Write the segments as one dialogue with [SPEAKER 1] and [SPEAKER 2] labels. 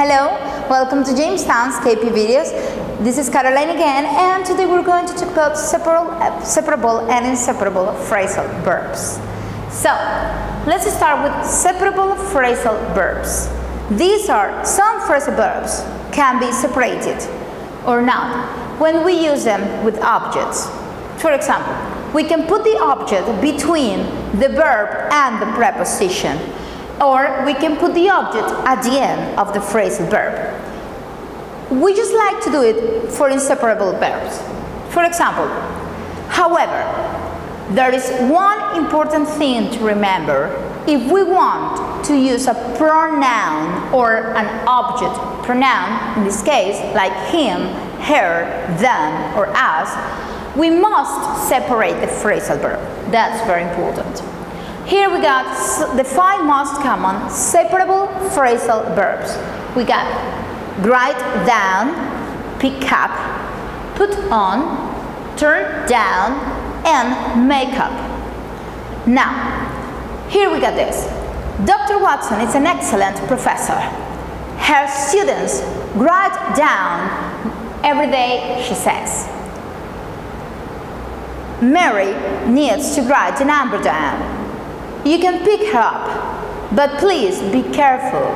[SPEAKER 1] Hello, welcome to Jamestown's KP videos. This is Caroline again, and today we're going to talk about separable and inseparable phrasal verbs. So, let's start with separable phrasal verbs. These are some phrasal verbs can be separated or not when we use them with objects. For example, we can put the object between the verb and the preposition, or we can put the object at the end of the phrasal verb. We just like to do it for inseparable verbs. For example, however, there is one important thing to remember. If we want to use a pronoun or an object pronoun, in this case, like him, her, them, or us, we must separate the phrasal verb. That's very important. Here we got the 5 most common separable phrasal verbs. We got write down, pick up, put on, turn down, and make up. Now, here we got this. Dr. Watson is an excellent professor. Her students write down every day, she says. Mary needs to write the number down. You can pick her up, but please be careful.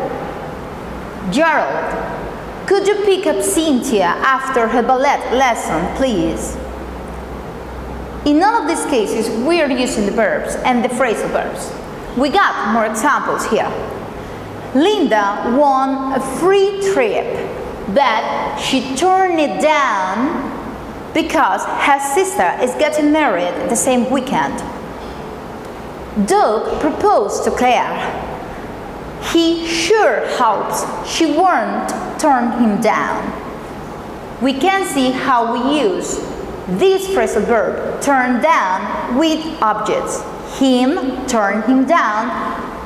[SPEAKER 1] Gerald, could you pick up Cynthia after her ballet lesson, please? In all of these cases, we are using the verbs and the phrasal verbs. We got more examples here. Linda won a free trip, but she turned it down because her sister is getting married the same weekend. Doug proposed to Claire. He sure hopes she won't turn him down. We can see how we use this phrasal verb, turn down, with objects. Him, turn him down,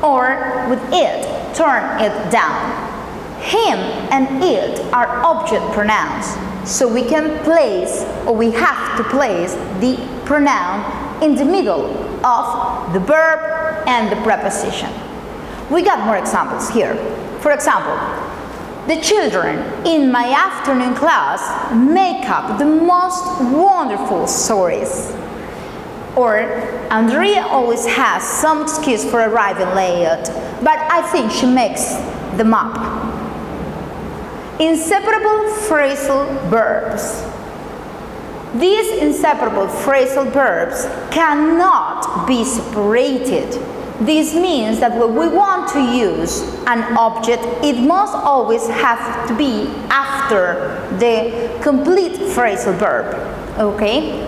[SPEAKER 1] or with it, turn it down. Him and it are object pronouns, so we can place, or we have to place, the pronoun in the middle of the verb and the preposition. We got more examples here. For example, the children in my afternoon class make up the most wonderful stories. Or, Andrea always has some excuse for arriving late, but I think she makes them up. Inseparable phrasal verbs. These inseparable phrasal verbs cannot be separated. This means that when we want to use an object, it must always have to be after the complete phrasal verb. Okay?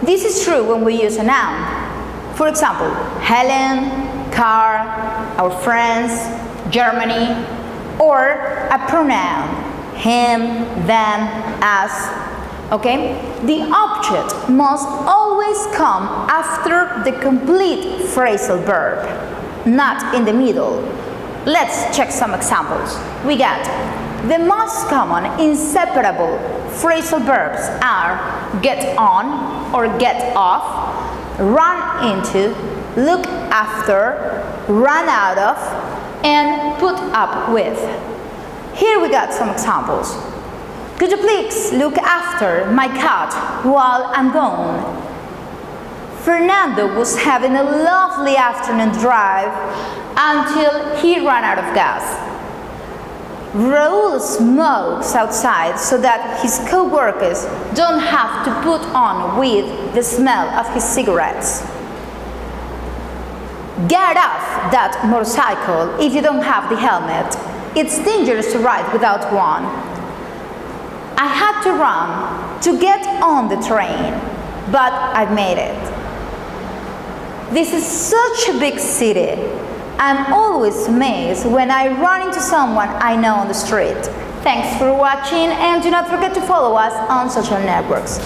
[SPEAKER 1] This is true when we use a noun. For example, Helen, car, our friends, Germany, or a pronoun, him, them, us. Okay? The object must always come after the complete phrasal verb, not in the middle. Let's check some examples. We got the most common inseparable phrasal verbs are get on or get off, run into, look after, run out of, and put up with. Here we got some examples. Could you please look after my cat while I'm gone? Fernando was having a lovely afternoon drive until he ran out of gas. Raul smokes outside so that his co-workers don't have to put on with the smell of his cigarettes. Get off that motorcycle if you don't have the helmet. It's dangerous to ride without one. I had to run to get on the train, but I made it. This is such a big city. I'm always amazed when I run into someone I know on the street. Thanks for watching, and do not forget to follow us on social networks.